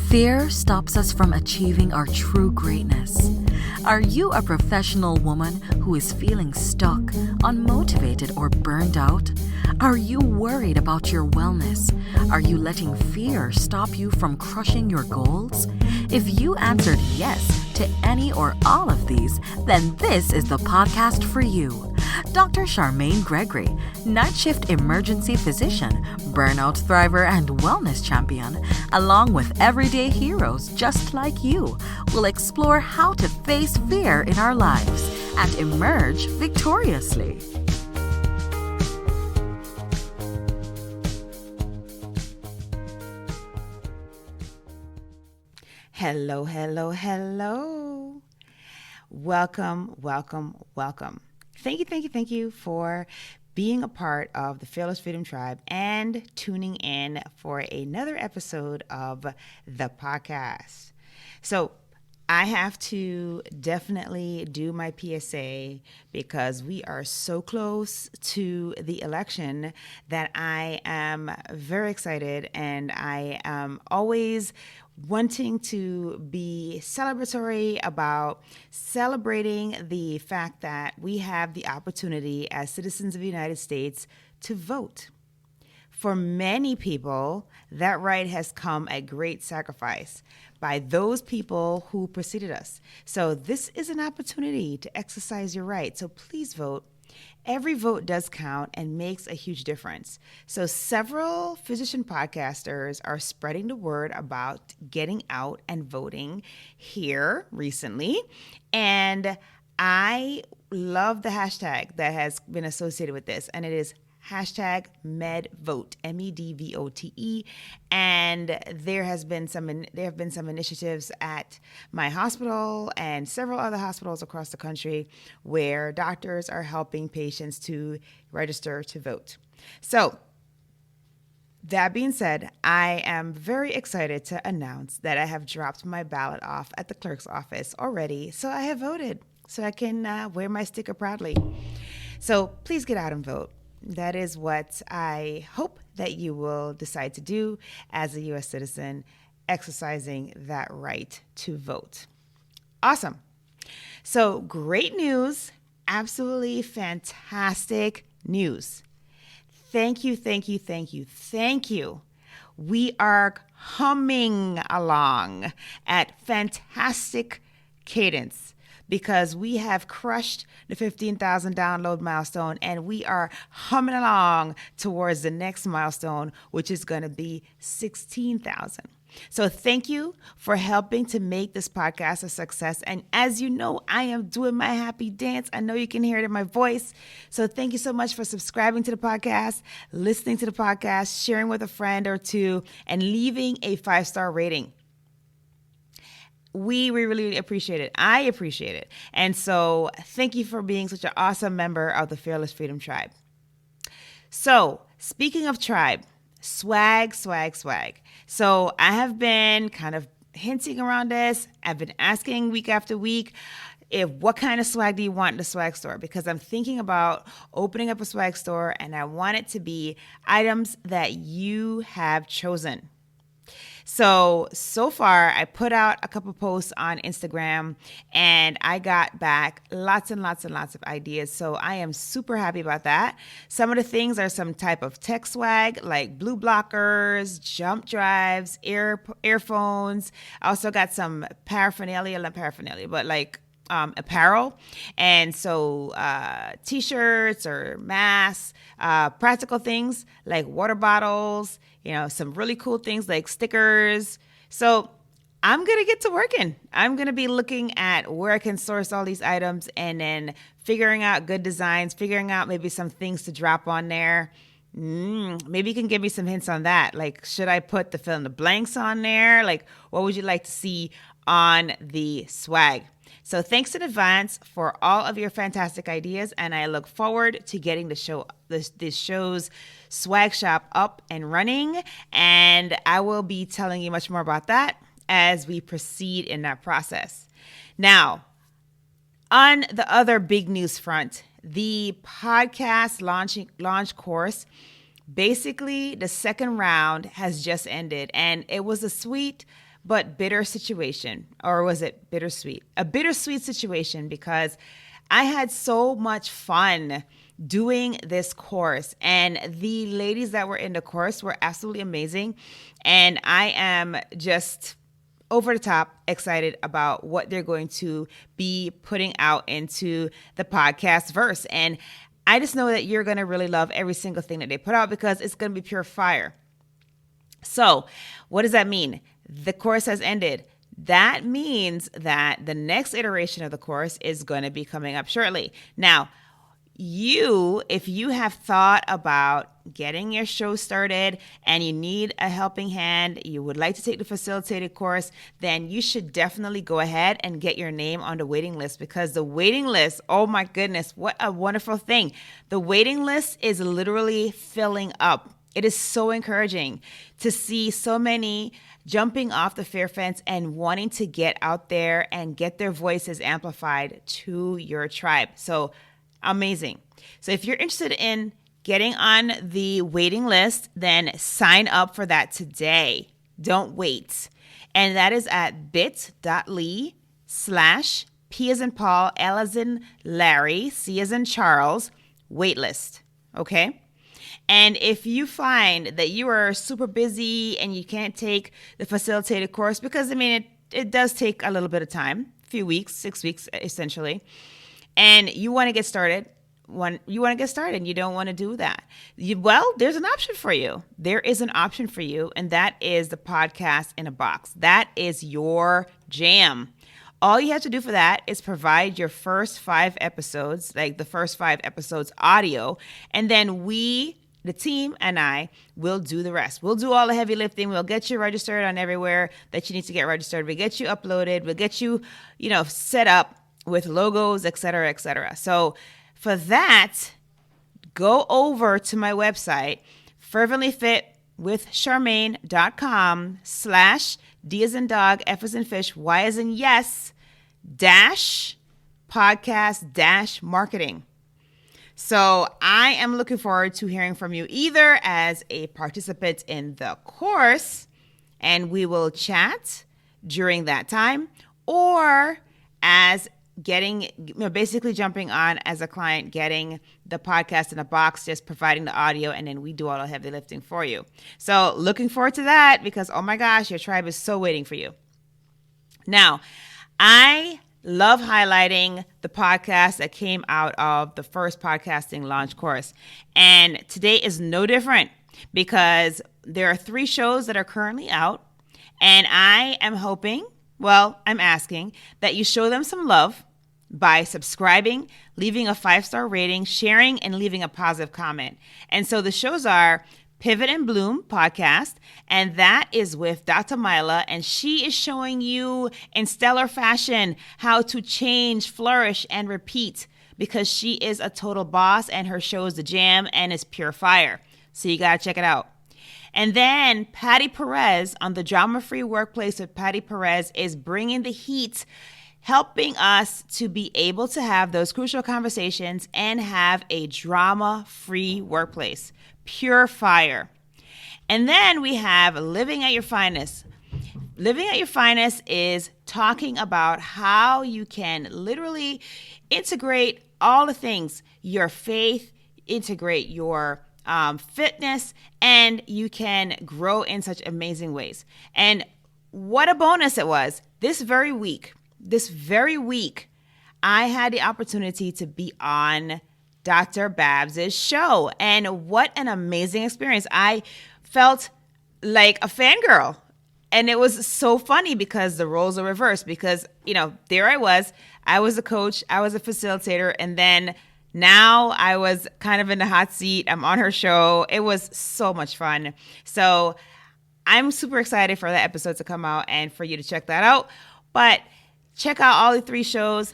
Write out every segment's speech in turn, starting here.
Fear stops us from achieving our true greatness. Are you a professional woman who is feeling stuck, unmotivated, or burned out? Are you worried about your wellness? Are you letting fear stop you from crushing your goals? If you answered yes to any or all of these, then this is the podcast for you. Dr. Charmaine Gregory, night shift emergency physician, burnout thriver, and wellness champion, along with everyday heroes just like you, will explore how to face fear in our lives and emerge victoriously. Hello, hello, hello. Welcome, welcome, welcome. Thank you for being a part of the Fearless Freedom Tribe and tuning in for another episode of the podcast. So I have to definitely do my PSA because we are so close to the election that I am very excited, and I am always wanting to be celebratory about celebrating the fact that we have the opportunity as citizens of the United States to vote. For many people, that right has come at great sacrifice by those people who preceded us. So this is an opportunity to exercise your right. So please vote. Every vote does count and makes a huge difference. So several physician podcasters are spreading the word about getting out and voting here recently. And I love the hashtag that has been associated with this, and it is #MedVote, MEDVOTE, and there have been some initiatives at my hospital and several other hospitals across the country where doctors are helping patients to register to vote. So that being said, I am very excited to announce that I have dropped my ballot off at the clerk's office already. So I have voted, so I can wear my sticker proudly. So please get out and vote. That is what I hope that you will decide to do as a U.S. citizen, exercising that right to vote. Awesome. So great news, absolutely fantastic news. Thank you. We are humming along at fantastic cadence, because we have crushed the 15,000 download milestone, and we are humming along towards the next milestone, which is going to be 16,000. So thank you for helping to make this podcast a success. And as you know, I am doing my happy dance. I know you can hear it in my voice. So thank you so much for subscribing to the podcast, listening to the podcast, sharing with a friend or two, and leaving a 5-star rating. We really appreciate it. I appreciate it. And so thank you for being such an awesome member of the Fearless Freedom Tribe. So speaking of tribe, swag. So I have been kind of hinting around this. I've been asking week after week, what kind of swag do you want in the swag store? Because I'm thinking about opening up a swag store, and I want it to be items that you have chosen. So far, I put out a couple posts on Instagram, and I got back lots and lots of ideas. So I am super happy about that. Some of the things are some type of tech swag, like blue blockers, jump drives, earphones. I also got some apparel. And so t-shirts or masks, practical things like water bottles, some really cool things like stickers. So I'm going to get to working. I'm going to be looking at where I can source all these items, and then figuring out good designs, figuring out maybe some things to drop on there. Maybe you can give me some hints on that. Like, should I put the fill in the blanks on there? Like, what would you like to see on the swag? So thanks in advance for all of your fantastic ideas, and I look forward to getting this show's swag shop up and running, and I will be telling you much more about that as we proceed in that process. Now, on the other big news front, the podcast launch course, basically the second round has just ended, and it was a sweet but bitter situation, or was it bittersweet? A bittersweet situation, because I had so much fun doing this course, and the ladies that were in the course were absolutely amazing. And I am just over the top excited about what they're going to be putting out into the podcast verse. And I just know that you're going to really love every single thing that they put out, because it's going to be pure fire. So what does that mean? The course has ended. That means that the next iteration of the course is going to be coming up shortly. Now, if you have thought about getting your show started and you need a helping hand, you would like to take the facilitated course, then you should definitely go ahead and get your name on the waiting list, because the waiting list, oh my goodness, what a wonderful thing. The waiting list is literally filling up. It is so encouraging to see so many jumping off the fear fence and wanting to get out there and get their voices amplified to your tribe. So amazing. So if you're interested in getting on the waiting list, then sign up for that today. Don't wait. And that is at bit.ly/P as in Paul, L as in Larry, C as in Charles, waitlist. Okay? And if you find that you are super busy and you can't take the facilitated course, because it does take a little bit of time, a few weeks, 6 weeks essentially, and you want to get started, and you don't want to do that, there's an option for you. There is an option for you, and that is the podcast in a box. That is your jam. All you have to do for that is provide your first 5 episodes, like the first 5 episodes audio, and then the team and I will do the rest. We'll do all the heavy lifting. We'll get you registered on everywhere that you need to get registered. We'll get you uploaded. We'll get you, set up with logos, et cetera, et cetera. So for that, go over to my website, ferventlyfitwithcharmaine.com/D as in dog, F as in fish, Y as in yes, -podcast -marketing. So I am looking forward to hearing from you, either as a participant in the course, and we will chat during that time, or as basically jumping on as a client, getting the podcast in a box, just providing the audio, and then we do all the heavy lifting for you. So looking forward to that, because oh my gosh, your tribe is so waiting for you. Now, I love highlighting the podcast that came out of the first podcasting launch course. And today is no different, because there are 3 shows that are currently out, and I'm asking that you show them some love by subscribing, leaving a 5-star rating, sharing, and leaving a positive comment. And so the shows are Pivot and Bloom podcast, and that is with Dr. Mila, and she is showing you in stellar fashion how to change, flourish, and repeat, because she is a total boss, and her show is the jam and is pure fire. So you gotta check it out. And then Patty Perez on the Drama-Free Workplace with Patty Perez is bringing the heat, helping us to be able to have those crucial conversations and have a drama-free workplace. Pure fire. And then we have Living at Your Finest. Living at Your Finest is talking about how you can literally integrate all the things, your faith, integrate your fitness, and you can grow in such amazing ways. And what a bonus it was. This very week, I had the opportunity to be on Dr. Babs' show, and what an amazing experience. I felt like a fangirl, and it was so funny because the roles are reversed, because, there I was a coach, I was a facilitator, and then now I was kind of in the hot seat. I'm on her show. It was so much fun. So I'm super excited for that episode to come out and for you to check that out. But check out all the 3 shows,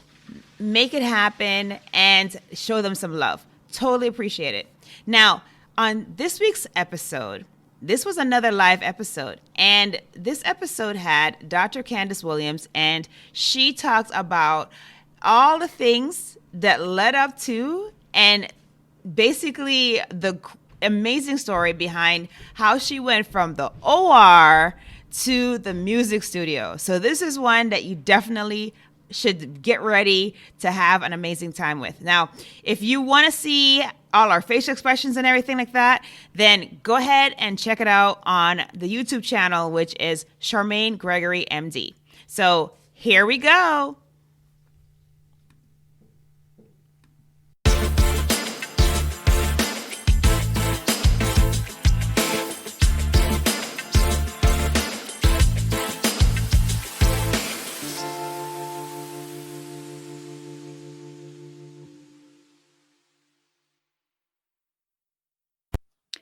make it happen, and show them some love. Totally appreciate it. Now, on this week's episode, this was another live episode, and this episode had Dr. Candice Williams, and she talked about all the things that led up to, and basically the amazing story behind how she went from the OR to the music studio. So this is one that you definitely should get ready to have an amazing time with. Now, if you want to see all our facial expressions and everything like that, then go ahead and check it out on the YouTube channel, which is Charmaine Gregory MD. So here we go.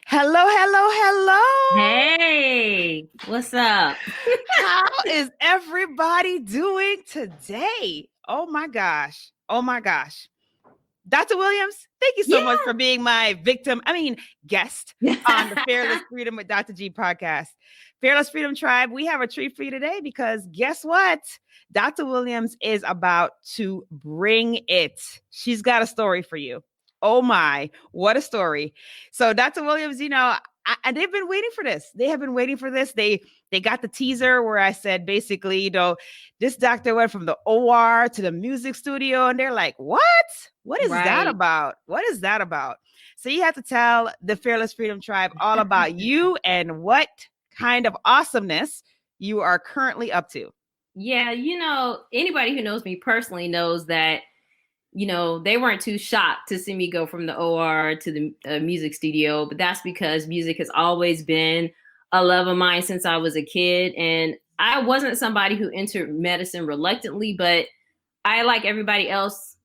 Hello, hello, hello. Hey, what's up? How is everybody doing today? Oh my gosh. Oh my gosh. Dr. Williams, thank you so much for being my guest on the Fearless Freedom with Dr. G podcast. Fearless Freedom Tribe, we have a treat for you today because guess what? Dr. Williams is about to bring it. She's got a story for you. Oh my, what a story. So Dr. Williams, they've been waiting for this. They have been waiting for this. They got the teaser where I said, basically, this doctor went from the OR to the music studio and they're like, what? What is that about? What is that about? So you have to tell the Fearless Freedom Tribe all about you and what kind of awesomeness you are currently up to. Yeah, anybody who knows me personally knows that they weren't too shocked to see me go from the OR to the music studio, but that's because music has always been a love of mine since I was a kid. And I wasn't somebody who entered medicine reluctantly, but I, like everybody else,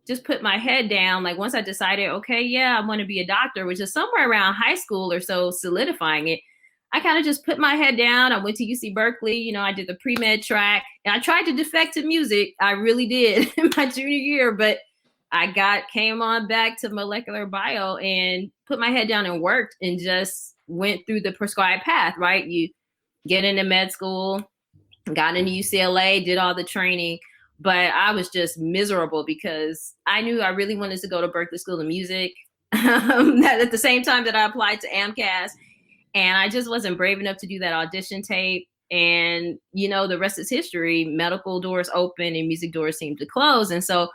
just put my head down. Like once I decided, okay, yeah, I want to be a doctor, which is somewhere around high school or so, solidifying it. I kind of just put my head down. I went to UC Berkeley, I did the pre-med track and I tried to defect to music. I really did in my junior year, but I came on back to molecular bio and put my head down and worked and just went through the prescribed path, right? You get into med school, got into UCLA, did all the training, but I was just miserable because I knew I really wanted to go to Berkeley School of Music at the same time that I applied to AMCAS. And I just wasn't brave enough to do that audition tape. And, the rest is history. Medical doors open and music doors seemed to close. And so,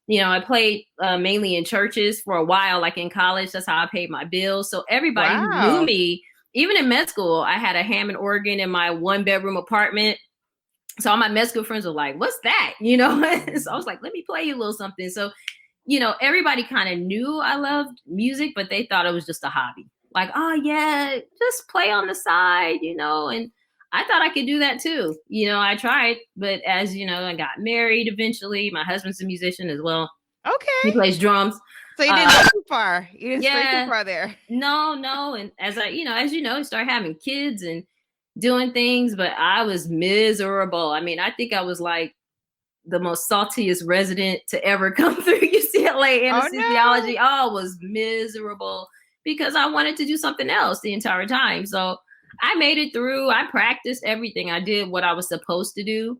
I played mainly in churches for a while, like in college. That's how I paid my bills. So everybody who knew me, even in med school, I had a Hammond organ in my 1-bedroom apartment. So all my med school friends were like, what's that? So I was like, let me play you a little something. So, everybody kind of knew I loved music, but they thought it was just a hobby. Like, oh yeah, just play on the side, and I thought I could do that too. I tried, but as I got married eventually. My husband's a musician as well. Okay. He plays drums. So you didn't go too far. You didn't stray too far there. No. And as I start having kids and doing things, but I was miserable. I think I was like the most saltiest resident to ever come through UCLA anesthesiology. I was miserable because I wanted to do something else the entire time. So I made it through. I practiced everything. I did what I was supposed to do.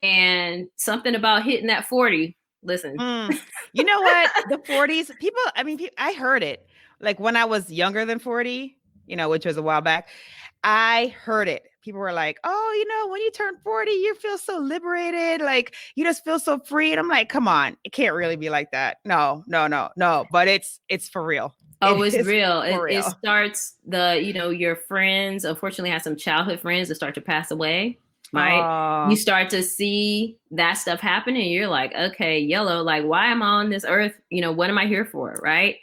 And something about hitting that 40. Listen. You know what? The 40s, I heard it. Like when I was younger than 40, which was a while back, I heard it. People were like, oh, when you turn 40, you feel so liberated. Like you just feel so free. And I'm like, come on, it can't really be like that. No. But it's for real. Oh, it's real. It starts your friends, unfortunately, have some childhood friends that start to pass away, right? You start to see that stuff happen and you're like, okay, yellow, like, why am I on this earth? What am I here for? Right.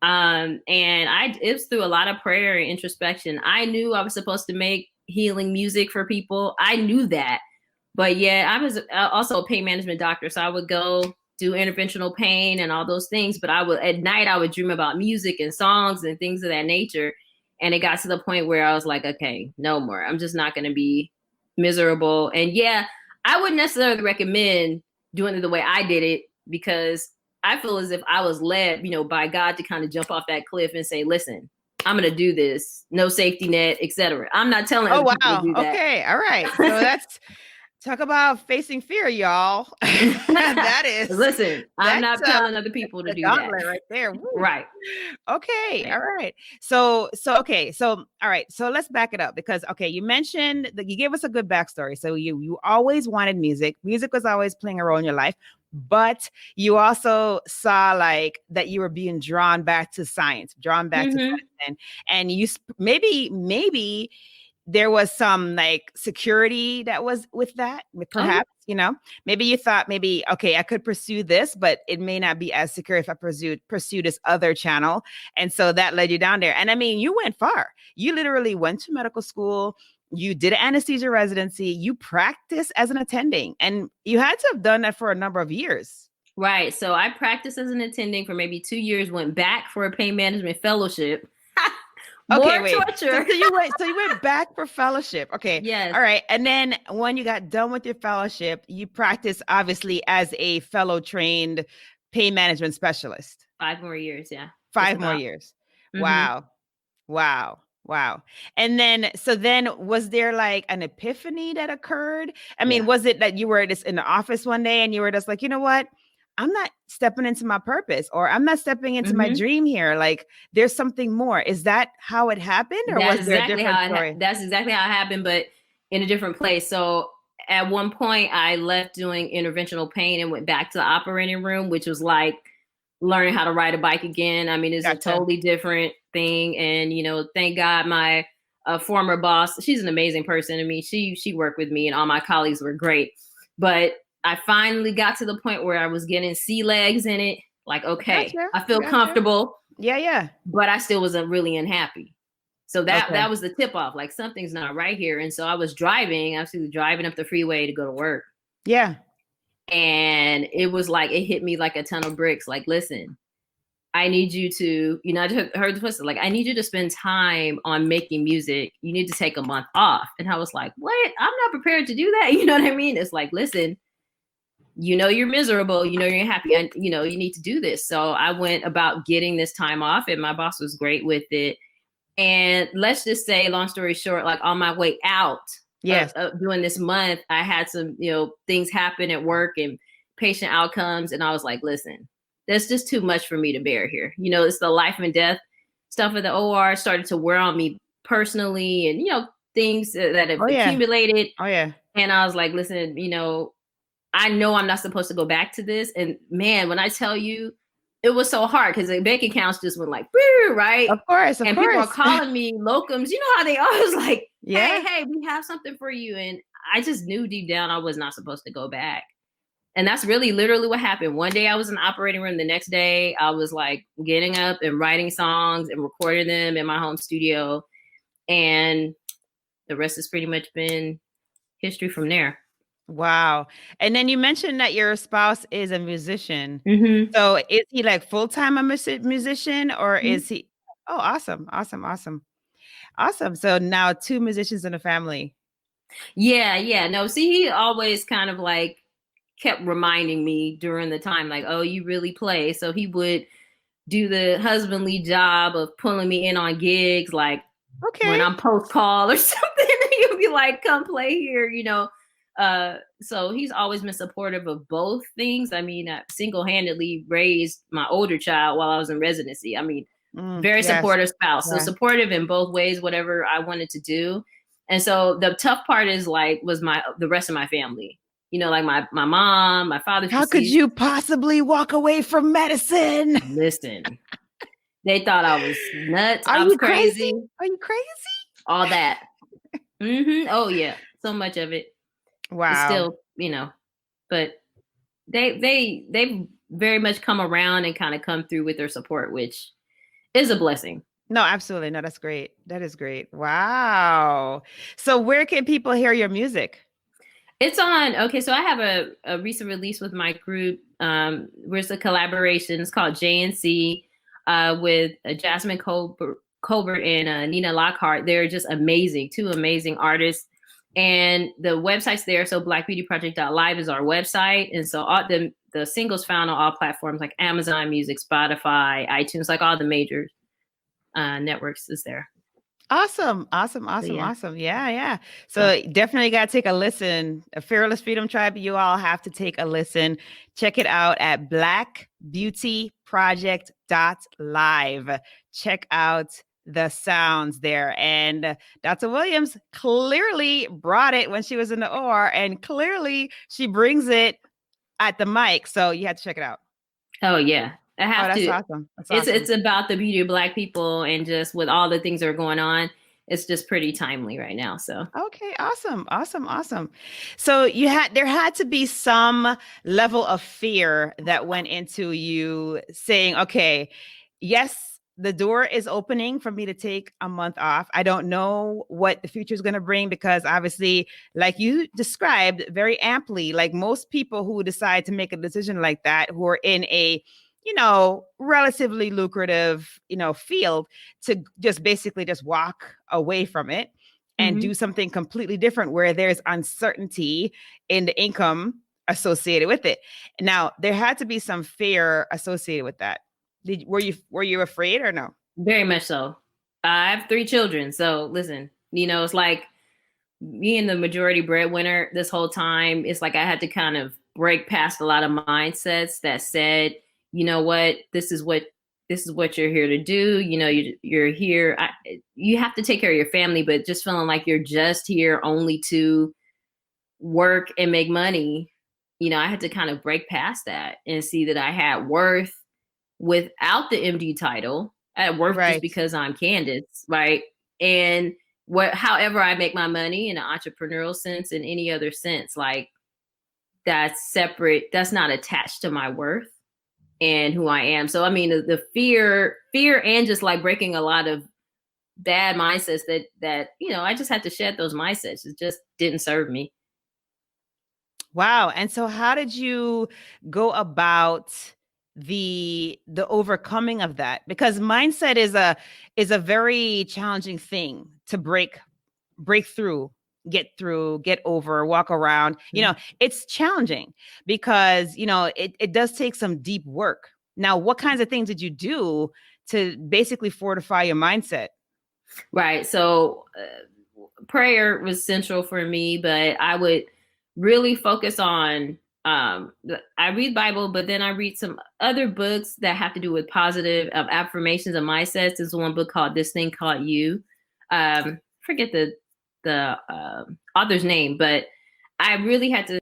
And it was through a lot of prayer and introspection. I knew I was supposed to make healing music for people. I knew that. But yeah, I was also a pain management doctor. So I would go do interventional pain and all those things. But at night, I would dream about music and songs and things of that nature. And it got to the point where I was like, okay, no more. I'm just not going to be miserable. And yeah, I wouldn't necessarily recommend doing it the way I did it, because I feel as if I was led, by God to kind of jump off that cliff and say, listen, I'm going to do this. No safety net, etc. I'm not telling other people to do that. Okay. All right. So Talk about facing fear, y'all. That is. Listen, I'm not That's telling other people to the do that. gauntlet right there. Woo. Right. Okay. Right. All right. So okay. So all right. So let's back it up because okay, you mentioned that you gave us a good backstory. So you always wanted music. Music was always playing a role in your life, but you also saw like that you were being drawn back to science, drawn back to medicine, and you maybe there was some like security that was with that, perhaps, you know, maybe you thought maybe, okay, I could pursue this, but it may not be as secure if I pursue this other channel. And so that led you down there. And I mean, you went far. You literally went to medical school. You did an anesthesia residency. You practiced as an attending, and you had to have done that for a number of years. Right. So I practiced as an attending for maybe 2 years, went back for a pain management fellowship. Okay, More wait. torture. So you went back for fellowship. Okay. Yes. All right. And then when you got done with your fellowship, you practiced obviously as a fellow trained pain management specialist. 5 more years. Yeah. 5 more years. Wow. Wow. And then, was there like an epiphany that occurred? I mean, was it that you were just in the office one day and you were just like, you know what? I'm not stepping into my purpose, or I'm not stepping into my dream here. Like there's something more. Is that how it happened? Or was there a different story? That's exactly how it happened, but in a different place. So at one point I left doing interventional pain and went back to the operating room, which was like learning how to ride a bike again. I mean, it's a totally different thing. And, you know, thank God my former boss, she's an amazing person. I mean, she worked with me and all my colleagues were great, but I finally got to the point where I was getting sea legs in it. Like, okay, I feel comfortable. Yeah. But I still wasn't really unhappy. So that was the tip off. Like something's not right here. And so I was driving up the freeway to go to work. Yeah. And it was like, it hit me like a ton of bricks. Like, listen, I need you to, you know, I heard the person, like, I need you to spend time on making music. You need to take a month off. And I was like, what? I'm not prepared to do that. You know what I mean? It's like, listen, you know, you're miserable, you know, you're happy, and you know, you need to do this. So I went about getting this time off, and my boss was great with it. And let's just say, long story short, like on my way out, doing this month, I had some, you know, things happen at work and patient outcomes. And I was like, listen, that's just too much for me to bear here. You know, it's the life and death stuff at the OR started to wear on me personally, and, you know, things that have accumulated. And I was like, listen, you know I'm not supposed to go back to this. And man, when I tell you, it was so hard because the bank accounts just went like, right? Of course. And people are calling me locums. You know how they always like, hey, we have something for you. And I just knew deep down I was not supposed to go back. And that's really literally what happened. One day I was in the operating room. The next day I was like getting up and writing songs and recording them in my home studio. And the rest has pretty much been history from there. Wow. And then you mentioned that your spouse is a musician. Mm-hmm. So is he like full-time a musician, or is he? Oh, awesome. So now 2 musicians in the family. Yeah. No, see, he always kind of like kept reminding me during the time, like, oh, you really play. So he would do the husbandly job of pulling me in on gigs, like when I'm post call or something, he'll be like, come play here, you know. So he's always been supportive of both things. I mean, I single-handedly raised my older child while I was in residency. I mean, very supportive spouse. So supportive in both ways, whatever I wanted to do. And so the tough part is like, the rest of my family, you know, like my mom, my father. How could you possibly walk away from medicine? Listen, they thought I was nuts. I was crazy. Are you crazy? All that. Oh yeah. So much of it. Wow. It's still, you know, but they very much come around and kind of come through with their support, which is a blessing. No, absolutely. No, that's great. That is great. Wow. So where can people hear your music? It's on, so I have a recent release with my group. It's a collaboration. It's called J.N.C. With Jasmine Colbert and Nina Lockhart. They're just amazing, 2 amazing artists. And the website's there. So Blackbeautyproject.live is our website. And so all the singles found on all platforms like Amazon Music, Spotify, iTunes, like all the major networks is there. Awesome. Yeah. Yeah. So So definitely got to take a listen. A Fearless Freedom Tribe, you all have to take a listen. Check it out at Blackbeautyproject.live. Check out the sounds there. And Dr. Williams clearly brought it when she was in the OR, and clearly she brings it at the mic. So you have to check it out. oh yeah. I Oh, have that's to. awesome. That's It's awesome. it's about the beauty of Black people, and just with all the things that are going on, it's just pretty timely right now. So Okay, awesome. So there had to be some level of fear that went into you saying, okay, yes, the door is opening for me to take a month off. I don't know what the future is going to bring, because obviously, like you described very amply, like most people who decide to make a decision like that, who are in a relatively lucrative, field, to just basically just walk away from it and do something completely different where there's uncertainty in the income associated with it. Now, there had to be some fear associated with that. Were you afraid or no? very much so. I have 3 children, so listen, it's like being the majority breadwinner this whole time. It's like I had to kind of break past a lot of mindsets that said, you know what, this is what you're here to do. You're here. You have to take care of your family, but just feeling like you're just here only to work and make money. I had to kind of break past that and see that I had worth without the MD title. I had worth just Right. because I'm Candice, right? And however I make my money in an entrepreneurial sense, in any other sense, like, that's separate. That's not attached to my worth and who I am. So I mean, the fear, and just like breaking a lot of bad mindsets that I just had to shed those mindsets. It just didn't serve me. Wow. And so how did you go about the overcoming of that? Because mindset is a very challenging thing to break through, get over, walk around. It's challenging because, it does take some deep work. Now, what kinds of things did you do to basically fortify your mindset? Right. So prayer was central for me, but I would really focus on, I read Bible, but then I read some other books that have to do with positive affirmations and mindsets. There's one book called This Thing Called You. Forget the author's name, but I really had to.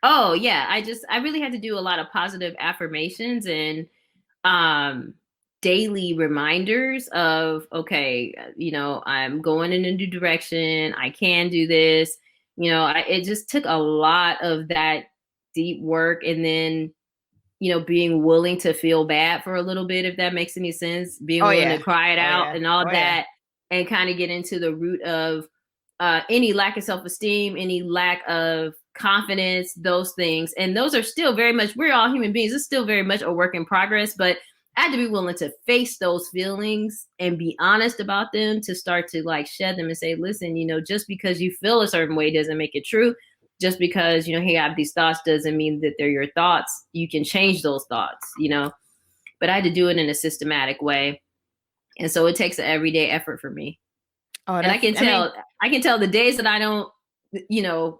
Oh yeah, I really had to do a lot of positive affirmations and um daily reminders of, okay, I'm going in a new direction. I can do this. It just took a lot of that deep work, and then being willing to feel bad for a little bit, if that makes any sense, being Oh willing to yeah. cry it Oh out yeah. and all Oh yeah. that, and kind of get into the root of any lack of self-esteem, any lack of confidence, those things. And those are still very much, we're all human beings. It's still very much a work in progress, but I had to be willing to face those feelings and be honest about them, to start to like shed them and say, listen, just because you feel a certain way doesn't make it true. Just because, you have these thoughts doesn't mean that they're your thoughts. You can change those thoughts, but I had to do it in a systematic way. And so it takes an everyday effort for me. Oh, And I can tell the days that I don't,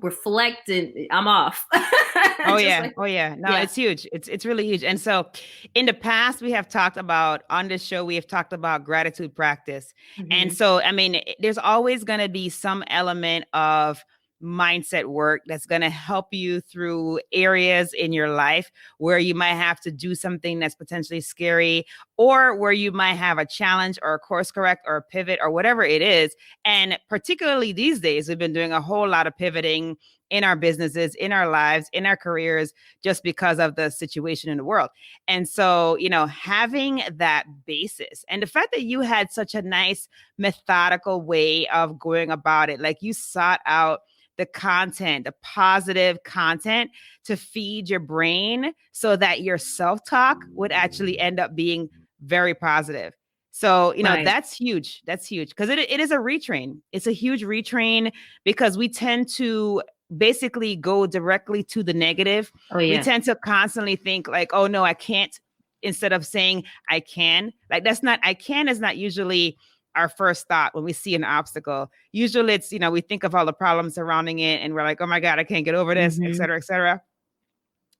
reflect, and I'm off. Oh Just yeah. like, Oh yeah. No, yeah. it's huge. It's really huge. And so in the past, we have talked about on this show, we have talked about gratitude practice. And Mm-hmm. so, I mean, there's always going to be some element of mindset work that's going to help you through areas in your life where you might have to do something that's potentially scary, or where you might have a challenge or a course correct or a pivot or whatever it is. And particularly these days, we've been doing a whole lot of pivoting in our businesses, in our lives, in our careers, just because of the situation in the world. And so, having that basis, and the fact that you had such a nice methodical way of going about it, like you sought out the content, the positive content, to feed your brain so that your self-talk would actually end up being very positive. So, Right. that's huge. That's huge, because it is a retrain. It's a huge retrain, because we tend to basically go directly to the negative. Oh We yeah. tend to constantly think like, oh no, I can't, instead of saying I can. Like, that's not, I can is not usually our first thought when we see an obstacle. Usually it's, we think of all the problems surrounding it and we're like, oh my God, I can't get over this, et cetera, et cetera.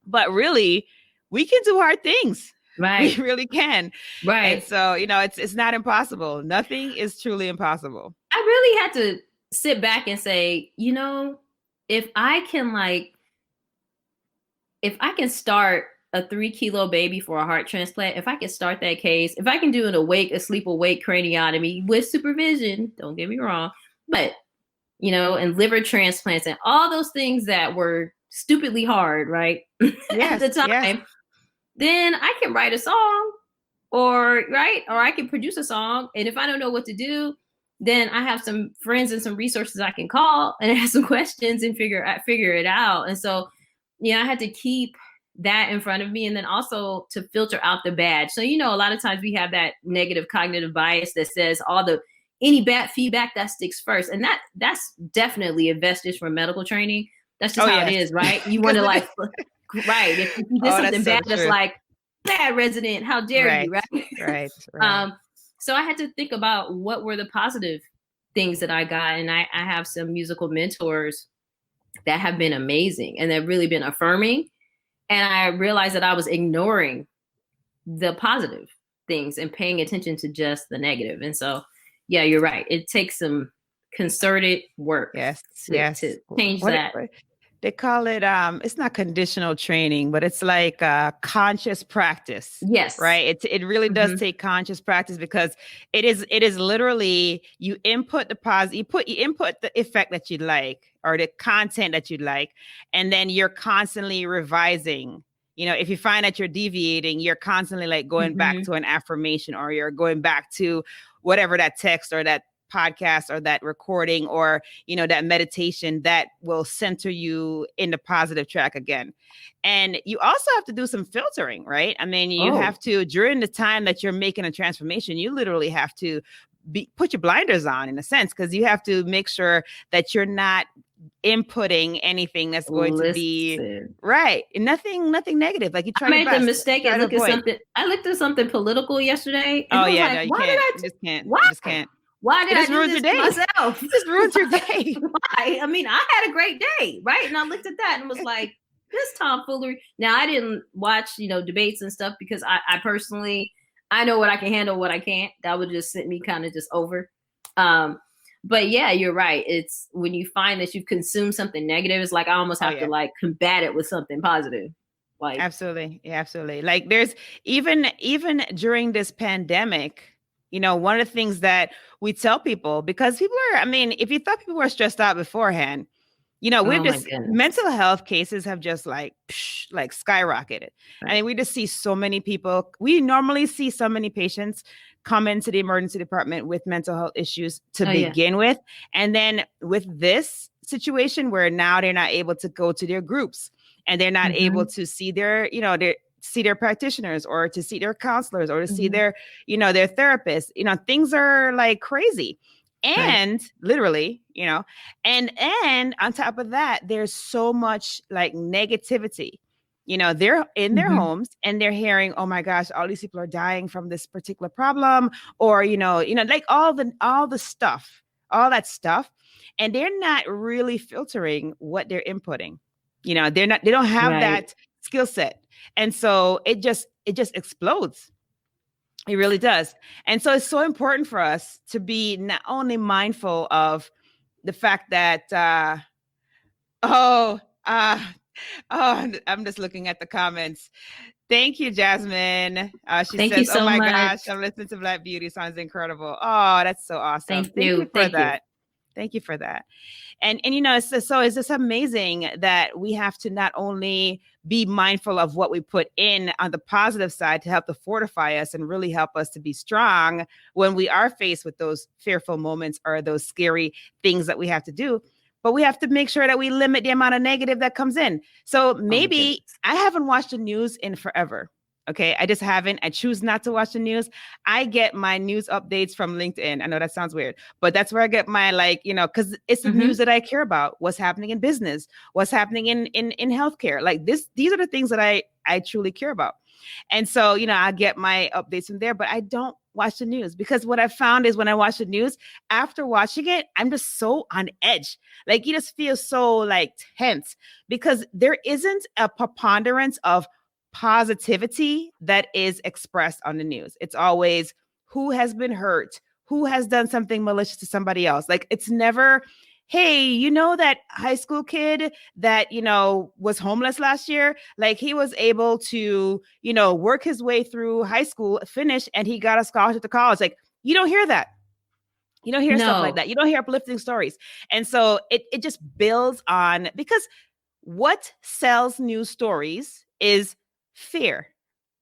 But really, we can do hard things. Right. We really can. Right. And so, it's not impossible. Nothing is truly impossible. I really had to sit back and say, if I can start a 3-kilo baby for a heart transplant, if I can start that case, if I can do a sleep awake craniotomy with supervision, don't get me wrong, but, and liver transplants and all those things that were stupidly hard, right? Yes, at the time, then I can write a song or I can produce a song. And if I don't know what to do, then I have some friends and some resources I can call and ask some questions and figure it out. And so, I had to keep that in front of me, and then also to filter out the bad. So, a lot of times we have that negative cognitive bias that says any bad feedback that sticks first. And that's definitely a vestige from medical training. That's just how it is, right? You want to right. If you did something bad, that's like, bad resident, how dare you, right? Right. So I had to think about what were the positive things that I got. And I have some musical mentors that have been amazing and they've really been affirming. And I realized that I was ignoring the positive things and paying attention to just the negative. And so, yeah, you're right. It takes some concerted work to change that. They call it, it's not conditional training, but it's like conscious practice. Yes. Right. It really does take conscious practice, because it is literally you input the positive, you input the effect that you'd like or the content that you'd like, and then you're constantly revising. If you find that you're deviating, you're constantly like going back to an affirmation, or you're going back to whatever that text or that podcast or that recording or that meditation that will center you in the positive track again. And you also have to do some filtering, right? I mean, you have to, during the time that you're making a transformation, you literally have to put your blinders on, in a sense, because you have to make sure that you're not inputting anything that's going to be right. And nothing negative. Like, you try. I made the mistake and look at something. I looked at something political yesterday. And you can't. You just can't. Why did I do this to myself? It just ruins your day. Why? I mean, I had a great day, right? And I looked at that and was like, this tomfoolery. Now, I didn't watch, debates and stuff, because I personally, I know what I can handle, what I can't. That would just send me kind of just over. But yeah, you're right. It's when you find that you've consumed something negative, it's like I almost have to like combat it with something positive. Like, absolutely. Yeah, absolutely. Like, there's even during this pandemic, one of the things that we tell people, because people are, I mean, if you thought people were stressed out beforehand, we've just, mental health cases have just like skyrocketed. Right. I mean, we just see so many people. We normally see so many patients come into the emergency department with mental health issues to begin with. And then with this situation where now they're not able to go to their groups and they're not able to see their, see their practitioners or to see their counselors or to see their, their therapists, things are like crazy. And literally, and on top of that, there's so much like negativity. They're in their homes and they're hearing, oh my gosh, all these people are dying from this particular problem, or, like all the stuff, all that stuff. And they're not really filtering what they're inputting. They don't have that skill set. And so it just explodes. It really does. And so it's so important for us to be not only mindful of the fact that, I'm just looking at the comments. Thank you, Jasmine. She Thank says, you so oh my much. gosh, I'm listening to Black Beauty. Sounds incredible. Oh, that's so awesome. Thank you for that. Thank you for that. And it's just amazing that we have to not only be mindful of what we put in on the positive side to help to fortify us and really help us to be strong when we are faced with those fearful moments or those scary things that we have to do, but we have to make sure that we limit the amount of negative that comes in. So maybe I haven't watched the news in forever. Okay. I just haven't. I choose not to watch the news. I get my news updates from LinkedIn. I know that sounds weird, but that's where I get my, because it's the news that I care about. What's happening in business, what's happening in healthcare. Like these are the things that I truly care about. And so, I get my updates from there, but I don't watch the news, because what I found is when I watch the news, after watching it, I'm just so on edge. Like you just feel so like tense because there isn't a preponderance of positivity that is expressed on the news. It's always who has been hurt, who has done something malicious to somebody else. Like it's never, hey, you know, that high school kid that, you know, was homeless last year, like he was able to, you know, work his way through high school, finish, and he got a scholarship to college. Like you don't hear that. You don't hear stuff like that. You don't hear uplifting stories. And so it just builds on, because what sells news stories is fear,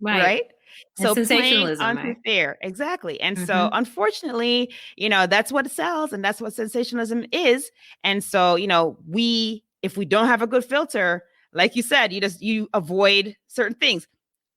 right? And So playing sensationalism, onto right? fear, exactly. And so unfortunately, you know, that's what sells and that's what sensationalism is. And so, you know, if we don't have a good filter, like you said, you avoid certain things.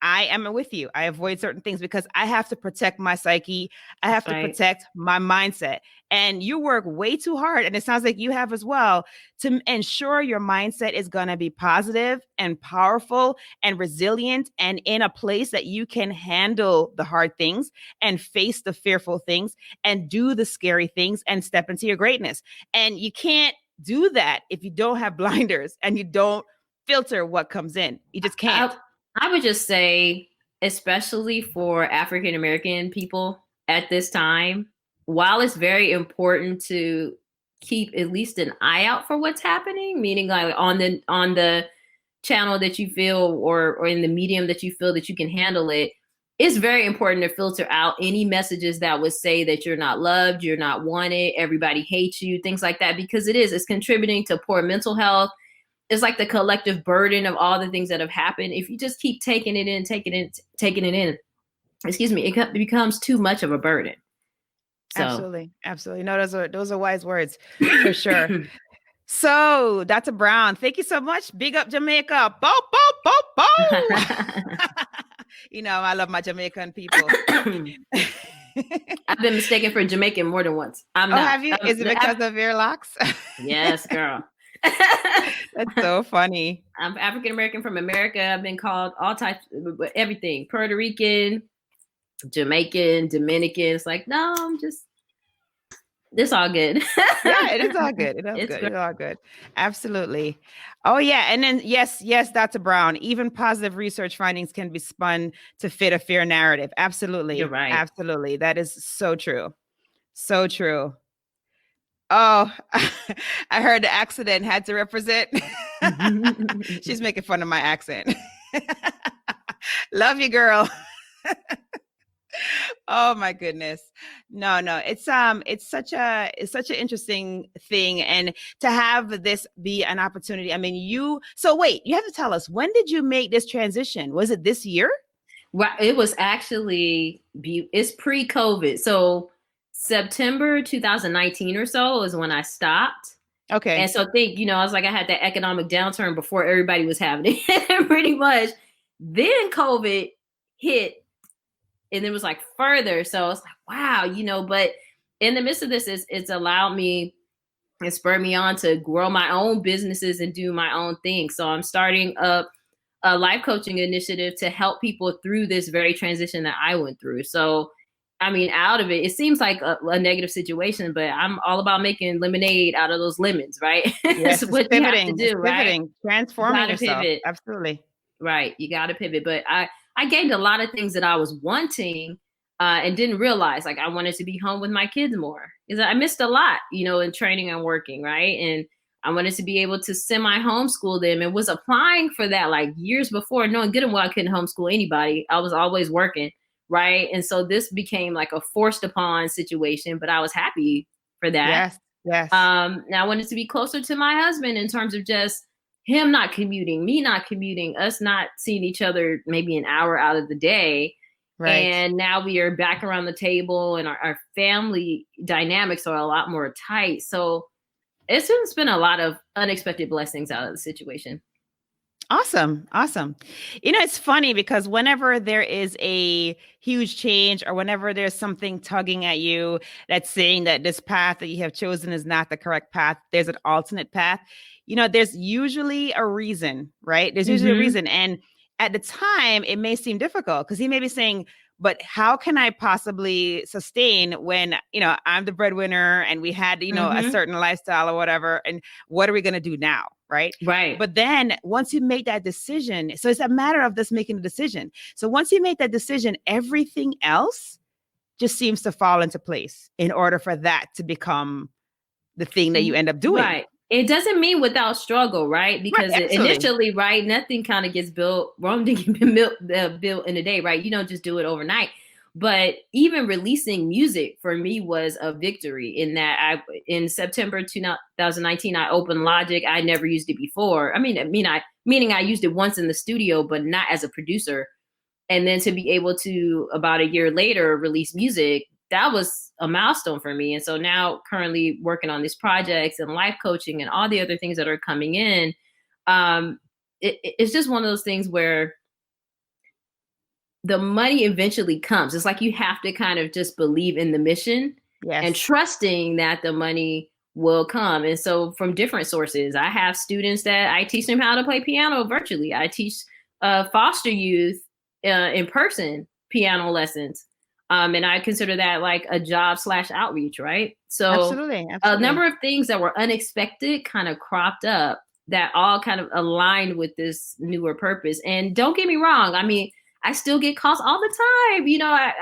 I am with you. I avoid certain things because I have to protect my psyche. I have to protect my mindset. And you work way too hard, and it sounds like you have as well, to ensure your mindset is going to be positive and powerful and resilient and in a place that you can handle the hard things and face the fearful things and do the scary things and step into your greatness. And you can't do that if you don't have blinders and you don't filter what comes in. You just can't. I would just say, especially for African American people at this time, while it's very important to keep at least an eye out for what's happening, meaning like on the channel that you feel or in the medium that you feel that you can handle it, it's very important to filter out any messages that would say that you're not loved, you're not wanted, everybody hates you, things like that, because it's contributing to poor mental health. It's like the collective burden of all the things that have happened. If you just keep taking it in, excuse me, it becomes too much of a burden. So. Absolutely. No, those are wise words for sure. So, Dr. Brown, thank you so much. Big up Jamaica. Bo, bo, bo, bo. You know, I love my Jamaican people. I've been mistaken for Jamaican more than once. Have you? Is it because of your locks? Yes, girl. That's so funny. I'm African American from America. I've been called all types, everything: Puerto Rican, Jamaican, Dominican. It's like, no, it's all good. Yeah, it is all good. It's all good. Absolutely. Oh yeah, and then yes, Dr. Brown. Even positive research findings can be spun to fit a fear narrative. Absolutely, you're right. Absolutely, that is so true. So true. Oh, I heard the accident had to represent. She's making fun of my accent. Love you, girl. Oh my goodness. No, it's such an interesting thing, and to have this be an opportunity. I mean, you have to tell us, when did you make this transition? Was it this year? Well, it was actually it's pre-COVID. So September 2019 or so is when I stopped. Okay. And so I was like, I had that economic downturn before everybody was having it pretty much. Then COVID hit, and it was like further. So it's like, wow, but in the midst of this, it's allowed me and spurred me on to grow my own businesses and do my own thing. So I'm starting up a life coaching initiative to help people through this very transition that I went through. So I mean, out of it seems like a negative situation, but I'm all about making lemonade out of those lemons, right? Yes, That's what you have to do, right? Transforming yourself. Pivot. Absolutely. Right. You got to pivot. But I gained a lot of things that I was wanting and didn't realize. Like I wanted to be home with my kids more because I missed a lot, in training and working, right? And I wanted to be able to semi-homeschool them and was applying for that like years before, knowing good and well I couldn't homeschool anybody. I was always working. Right. And so this became like a forced upon situation, but I was happy for that. Yes. Now I wanted to be closer to my husband in terms of just him not commuting, me not commuting, us not seeing each other maybe an hour out of the day. Right. And now we are back around the table and our family dynamics are a lot more tight. So it's been a lot of unexpected blessings out of the situation. Awesome. It's funny because whenever there is a huge change or whenever there's something tugging at you that's saying that this path that you have chosen is not the correct path, there's an alternate path, there's usually a reason, right? There's usually a reason. And at the time, it may seem difficult because he may be saying, but how can I possibly sustain when, I'm the breadwinner and we had, a certain lifestyle or whatever, and what are we going to do now? Right. Right. But then once you make that decision, so it's a matter of just making a decision. So once you make that decision, everything else just seems to fall into place in order for that to become the thing that you end up doing. Right. It doesn't mean without struggle, right? Because initially, right, nothing kind of gets built. Rome didn't get built in a day, right? You don't just do it overnight. But even releasing music for me was a victory in that in September 2019, I opened Logic. I never used it before. Meaning I used it once in the studio, but not as a producer. And then to be able to, about a year later, release music, that was a milestone for me. And so now currently working on these projects and life coaching and all the other things that are coming in, it's just one of those things where the money eventually comes. It's like you have to kind of just believe in the mission and trusting that the money will come. And so from different sources, I have students that I teach them how to play piano virtually. I teach foster youth in person piano lessons. And I consider that like a job / outreach, right? So Absolutely. A number of things that were unexpected kind of cropped up that all kind of aligned with this newer purpose. And don't get me wrong. I still get calls all the time.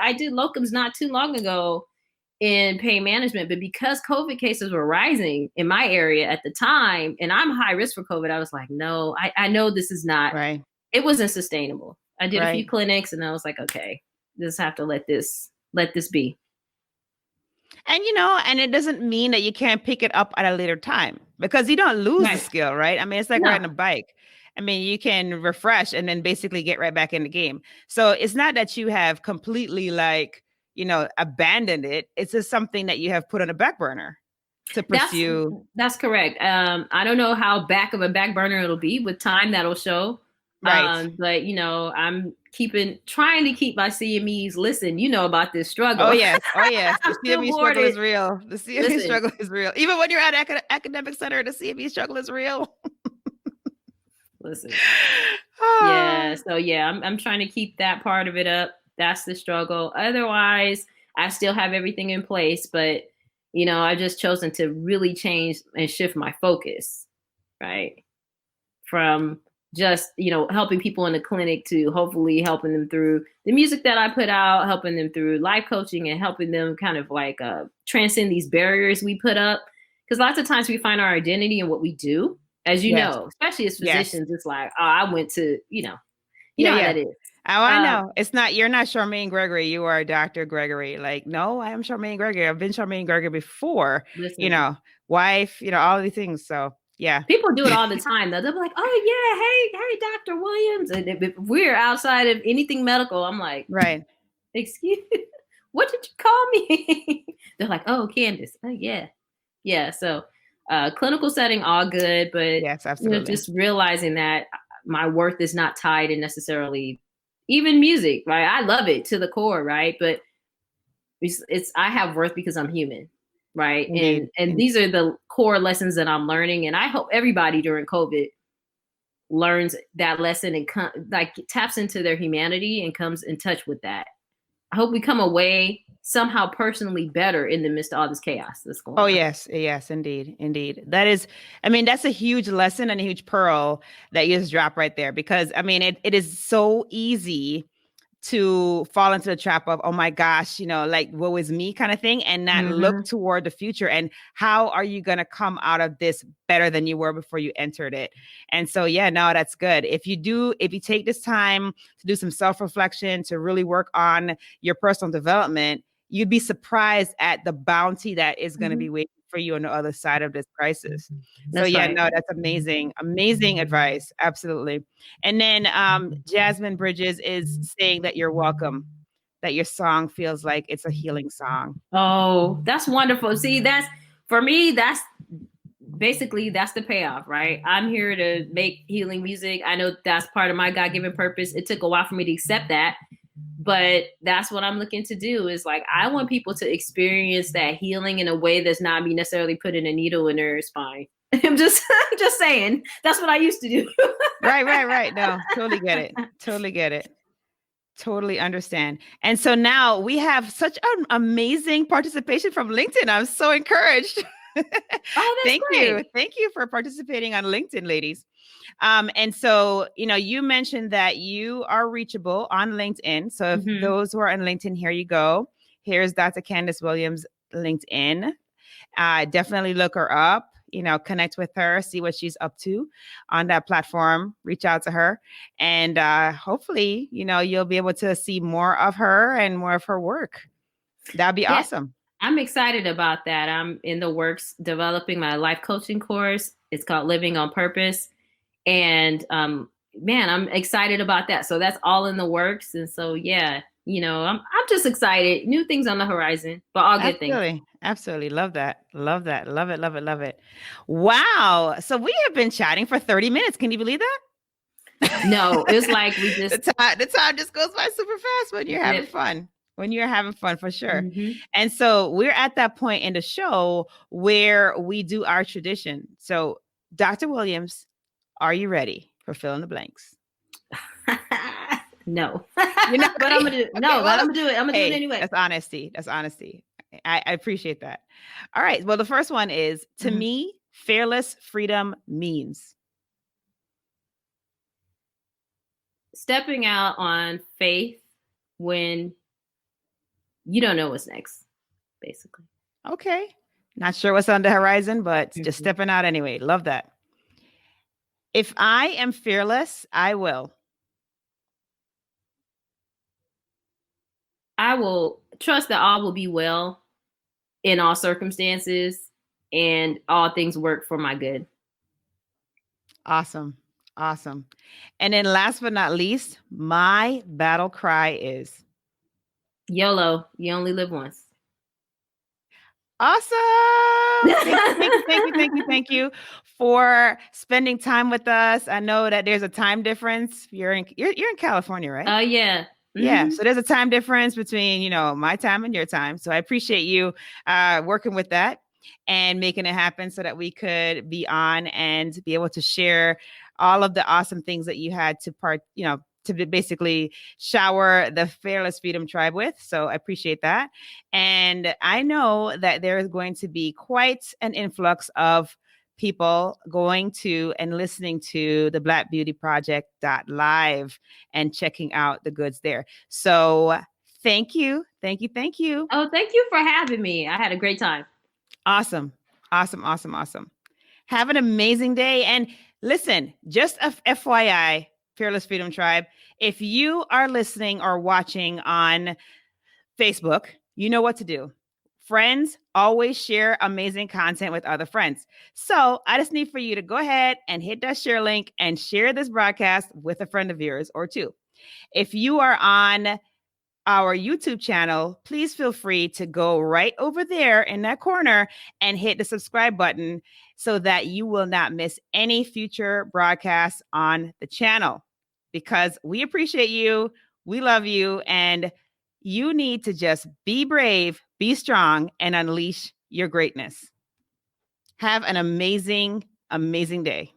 I did locums not too long ago in pain management, but because COVID cases were rising in my area at the time, and I'm high risk for COVID, I was like, no, I know this is not, right. It wasn't sustainable. I did a few clinics and I was like, okay, just have to let this be. And, and it doesn't mean that you can't pick it up at a later time because you don't lose the skill, right? It's like riding a bike. You can refresh and then basically get right back in the game. So it's not that you have completely abandoned it. It's just something that you have put on a back burner to pursue. That's correct. I don't know how back of a back burner it'll be. With time, that'll show. Right. But I'm trying to keep my CMEs listen, about this struggle. Oh yes. The CME struggle is real. The CME struggle is real. Even when you're at academic center, the CME struggle is real. Listen. Yeah. So I'm trying to keep that part of it up. That's the struggle. Otherwise, I still have everything in place, but I've just chosen to really change and shift my focus, right? From just, helping people in the clinic to hopefully helping them through the music that I put out, helping them through life coaching and helping them kind of like transcend these barriers we put up. Because lots of times we find our identity in what we do, as you know, especially as physicians. It's like, oh, I went to, how that is. Oh, I know. You're not Charmaine Gregory. You are Dr. Gregory. Like, no, I am Charmaine Gregory. I've been Charmaine Gregory before, wife, all of these things. So yeah. People do it all the time though. They'll be like, oh yeah, hey, Dr. Williams. And if we're outside of anything medical, I'm like, right. Excuse me, what did you call me? They're like, oh, Candice. Oh yeah. Yeah. So clinical setting, all good, but yes, absolutely. Just realizing that my worth is not tied in necessarily even music, right? I love it to the core, right? But I have worth because I'm human, right? Indeed. And these are the core lessons that I'm learning, and I hope everybody during COVID learns that lesson and taps into their humanity and comes in touch with that. I hope we come away somehow personally better in the midst of all this chaos that's going on. Oh, yes, indeed. That is, that's a huge lesson and a huge pearl that you just dropped right there, because it is so easy to fall into the trap of, oh my gosh, like woe is me kind of thing, and not look toward the future and how are you going to come out of this better than you were before you entered it. And so, that's good. If you take this time to do some self-reflection, to really work on your personal development, you'd be surprised at the bounty that is going to be waiting for you on the other side of this crisis. That's amazing. Amazing advice. Absolutely. And then Jasmine Bridges is saying that you're welcome, that your song feels like it's a healing song. Oh, that's wonderful. See, that's basically the payoff, right? I'm here to make healing music. I know that's part of my God-given purpose. It took a while for me to accept that. But that's what I'm looking to do, is like, I want people to experience that healing in a way that's not me necessarily putting a needle in their spine. I'm just saying, that's what I used to do. Right. No, totally get it. Totally understand. And so now we have such an amazing participation from LinkedIn. I'm so encouraged. Oh, that's Thank great. you. Thank you for participating on LinkedIn, ladies. And so, you mentioned that you are reachable on LinkedIn. So if those who are on LinkedIn, here you go. Here's Dr. Candice Williams LinkedIn. Definitely look her up, connect with her, see what she's up to on that platform, reach out to her. And hopefully, you'll be able to see more of her and more of her work. That'd be awesome. I'm excited about that. I'm in the works developing my life coaching course. It's called Living on Purpose. And man, I'm excited about that. So that's all in the works. And so, yeah, I'm just excited. New things on the horizon, but all good things. Absolutely. Love that. Love that. Love it. Love it. Love it. Wow. So we have been chatting for 30 minutes. Can you believe that? No, it's like we just... the time just goes by super fast when you're having fun. When you're having fun, for sure. Mm-hmm. And so we're at that point in the show where we do our tradition. So Dr. Williams, are you ready for fill in the blanks? No. You're not but I'm gonna do no, but I'm gonna do it. I'm gonna do it anyway. That's honesty. That's honesty. I appreciate that. All right. Well, the first one is, to me, fearless freedom means stepping out on faith when you don't know what's next, basically. Okay. Not sure what's on the horizon, but just stepping out anyway. Love that. If I am fearless, I will trust that all will be well in all circumstances and all things work for my good. Awesome. Awesome. And then last but not least, my battle cry is YOLO. You only live once. Awesome. Thank you for spending time with us. I know that there's a time difference. You're in California, right? Oh, yeah. Yeah. So there's a time difference between, my time and your time. So I appreciate you working with that and making it happen so that we could be on and be able to share all of the awesome things that you had to basically shower the Fearless Freedom Tribe with. So I appreciate that. And I know that there is going to be quite an influx of people going to and listening to the Blackbeautyproject.live and checking out the goods there. So thank you. Oh, thank you for having me. I had a great time. Awesome. Have an amazing day. And listen, just a FYI, Fearless Freedom Tribe, if you are listening or watching on Facebook, you know what to do. Friends always share amazing content with other friends. So I just need for you to go ahead and hit that share link and share this broadcast with a friend of yours or two. If you are on our YouTube channel, please feel free to go right over there in that corner and hit the subscribe button so that you will not miss any future broadcasts on the channel, because we appreciate you. We love you. And you need to just be brave, be strong, and unleash your greatness. Have an amazing, amazing day.